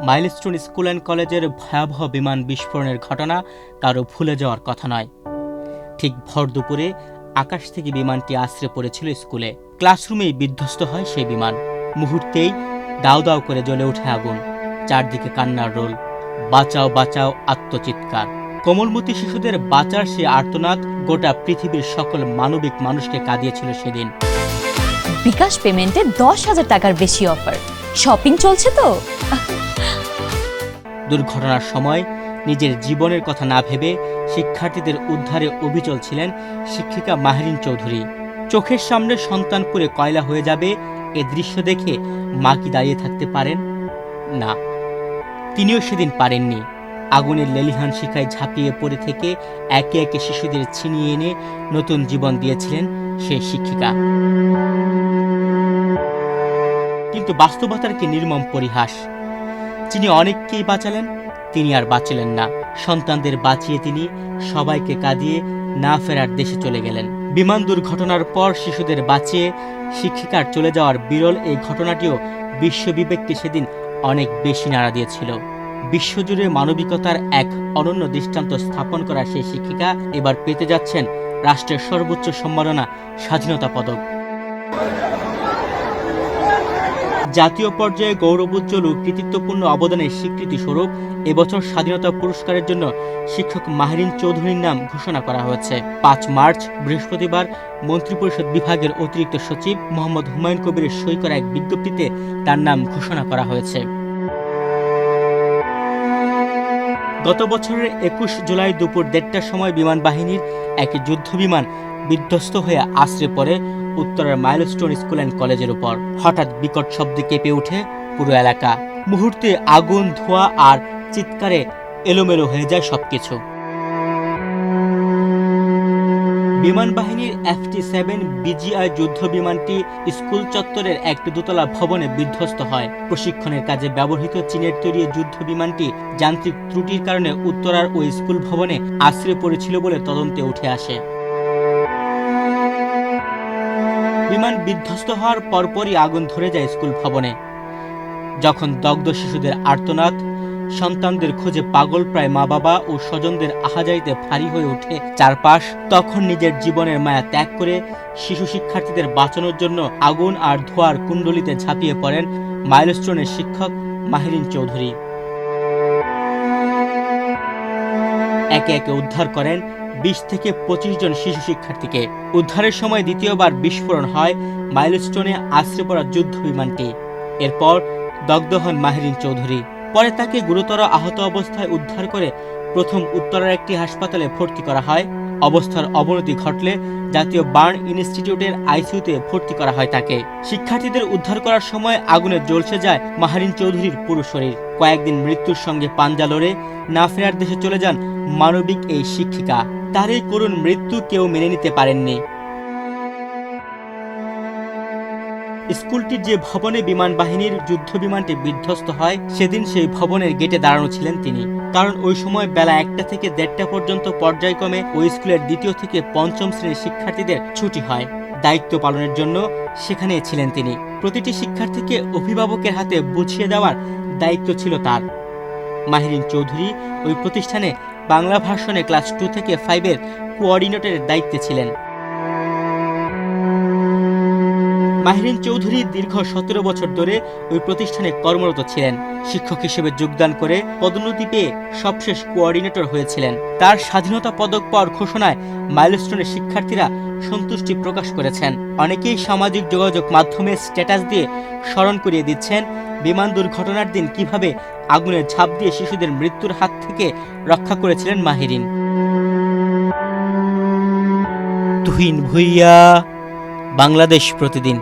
Milestone school and কলেজের ভয়াবহ বিমান বিস্ফোরণের ঘটনা কারো ভুলে যাওয়ার কথা নয়। ঠিক ভর দুপুরে আকাশ থেকে বিমানটি আছড়ে পড়েছিল স্কুলে। ক্লাসরুমেই বিধ্বস্ত হয় সেই বিমান। মুহূর্তেই দাউ দাউ করে জ্বলে ওঠে আগুন। চারদিকে কান্নার রোল, বাঁচাও বাঁচাও আত্মচিৎকার। কোমলমতি শিশুদের বাঁচার সে আর্তনাদ গোটা পৃথিবীর সকল মানবিক মানুষকে কাঁদিয়েছিল সেদিন। বিকাশ পেমেন্টে 10,000 টাকার বেশি অফার। শপিং চলছে তো। দুর্ঘটনার সময় নিজের জীবনের কথা না ভেবে শিক্ষার্থীদের উদ্ধারে অবিচল ছিলেন শিক্ষিকা মাহরিন চৌধুরী। চোখের সামনে সন্তান পুড়ে কয়লা হয়ে যাবে এ দৃশ্য দেখে মা কি দাঁড়িয়ে থাকতে পারেন? না, তিনিও সেদিন পারেননি। আগুনের লেলিহান শিখায় ঝাঁপিয়ে পড়ে থেকে একে একে শিশুদের ছিনিয়ে এনে নতুন জীবন দিয়েছিলেন সেই শিক্ষিকা। কিন্তু বাস্তবতার কি নির্মম পরিহাস। যিনি অনেককেই বাঁচালেন, তিনি আর বাঁচলেন না। সন্তানদের বাঁচিয়ে তিনি সবাইকে কাঁদিয়ে না ফেরার দেশে চলে গেলেন। বিমান দুর্ঘটনার পর শিশুদের বাঁচিয়ে শিক্ষিকার চলে যাওয়ার বিরল এই ঘটনাটিও বিশ্ববিবেককে সেদিন অনেক বেশি নাড়া দিয়েছিল। বিশ্বজুড়ে মানবিকতার এক অনন্য দৃষ্টান্ত স্থাপন করা সেই শিক্ষিকা এবার পেতে যাচ্ছেন রাষ্ট্রের সর্বোচ্চ সম্মাননা স্বাধীনতা পদক। জাতীয় পর্যায়ে গৌরবোজ্জ্বল ও কৃতিত্বপূর্ণ অবদানের স্বীকৃতি স্বরূপ এবছর স্বাধীনতা পুরস্কারের জন্য শিক্ষক মাহরিন চৌধুরীর নাম ঘোষণা করা হয়েছে। 5 মার্চ বৃহস্পতিবার মন্ত্রিপরিষদ বিভাগের অতিরিক্ত সচিব মোহাম্মদ হুমায়ুন কবিরের সই করা এক বিজ্ঞপ্তিতে তার নাম ঘোষণা করা হয়েছে। গত বছরের 21 জুলাই দুপুর 1:30টার সময় বিমান বাহিনীর এক যুদ্ধ বিমান বিধ্বস্ত হয়ে আছড়ে পড়ে উত্তরের মাইলস্টোন স্কুল অ্যান্ড কলেজের উপর। হঠাৎ বিকট শব্দে কেঁপে ওঠে পুরো এলাকা। মুহূর্তে আগুন, ধোঁয়া আর চিৎকারে এলোমেলো হয়ে যায় সবকিছু। বিমান বাহিনীর FT-7 BGI যুদ্ধ বিমানটি স্কুল চত্বরের একটি দোতলা ভবনে বিধ্বস্ত হয়। প্রশিক্ষণের কাজে ব্যবহৃত চীনের তৈরি যুদ্ধ বিমানটি যান্ত্রিক ত্রুটির কারণে উত্তরার ওই স্কুল ভবনে আছড়ে পড়েছিল বলে তদন্তে উঠে আসে। বিমান বিধ্বস্ত হওয়ার পরপরই আগুন ধরে যায় স্কুল ভবনে। যখন দগ্ধ শিশুদের আর্তনাদ, সন্তানদের খোঁজে পাগল প্রায় মা বাবা ও স্বজনদের আহাজারিতে ভারী হয়ে ওঠে চারপাশ, তখন নিজের জীবনের মায়া ত্যাগ করে শিশু শিক্ষার্থীদের বাঁচানোর জন্য আগুন আর ধোঁয়ার কুণ্ডলিতে ঝাঁপিয়ে পড়েন মাইলস্টোনের শিক্ষক মাহরিন চৌধুরী। একে একে উদ্ধার করেন 20 থেকে 25 জন শিশু শিক্ষার্থীকে। উদ্ধারের সময় দ্বিতীয়বার বিস্ফোরণ হয় মাইলস্টোনে আছড়ে পড়া যুদ্ধ বিমানটি। এরপর দগ্ধ হন মাহরিন চৌধুরী। পরে তাকে গুরুতর আহত অবস্থায় উদ্ধার করে প্রথম উত্তরার একটি হাসপাতালে ভর্তি করা হয়। অবস্থার অবনতি ঘটলে জাতীয় বার্ন ইনস্টিটিউটের ICUতে ভর্তি করা হয় তাকে। শিক্ষার্থীদের উদ্ধার করার সময় আগুনে জ্বলসে যায় মাহরিন চৌধুরীর পুরো শরীর। কয়েকদিন মৃত্যুর সঙ্গে পাঞ্জা লড়ে না ফেরার দেশে চলে যান মানবিক এই শিক্ষিকা। তার এই করুণ মৃত্যু কেউ মেনে নিতে পারেননি। স্কুলটির যে ভবনে বিমান বাহিনীর যুদ্ধ বিমানটি বিধ্বস্ত হয়, সেদিন সেই ভবনের গেটে দাঁড়ানো ছিলেন তিনি। কারণ ওই সময় বেলা 1টা থেকে 1:30টা পর্যন্ত পর্যায়ক্রমে ওই স্কুলের 2য় থেকে 5ম শ্রেণীর শিক্ষার্থীদের ছুটি হয়। দায়িত্ব পালনের জন্য সেখানে ছিলেন তিনি। প্রতিটি শিক্ষার্থীকে অভিভাবকের হাতে বুঝিয়ে দেওয়ার দায়িত্ব ছিল তার। মাহরিন চৌধুরী ওই প্রতিষ্ঠানে বাংলা ভার্সনে ক্লাস 2 থেকে 5-এর কোঅর্ডিনেটরের দায়িত্বে ছিলেন। মাহরিন চৌধুরী দীর্ঘ 17 বছর ধরে ওই প্রতিষ্ঠানে কর্মরত ছিলেন। শিক্ষক হিসেবে যোগদান করে পদোন্নতি পেয়ে সবশেষ কোঅর্ডিনেটর হয়েছিলেন। তার স্বাধীনতা পদক পাওয়ার ঘোষণায় মাইলস্টোনের শিক্ষার্থীরা সন্তুষ্টি প্রকাশ করেছেন। অনেকেই সামাজিক যোগাযোগ মাধ্যমে স্ট্যাটাস দিয়ে স্মরণ করিয়ে দিচ্ছেন বিমান দুর্ঘটনার দিন কিভাবে আগুনের ঝাঁপ দিয়ে শিশুদের মৃত্যুর হাত থেকে রক্ষা করেছিলেন মাহরিন। তুহিন ভুইয়া, বাংলাদেশ প্রতিদিন।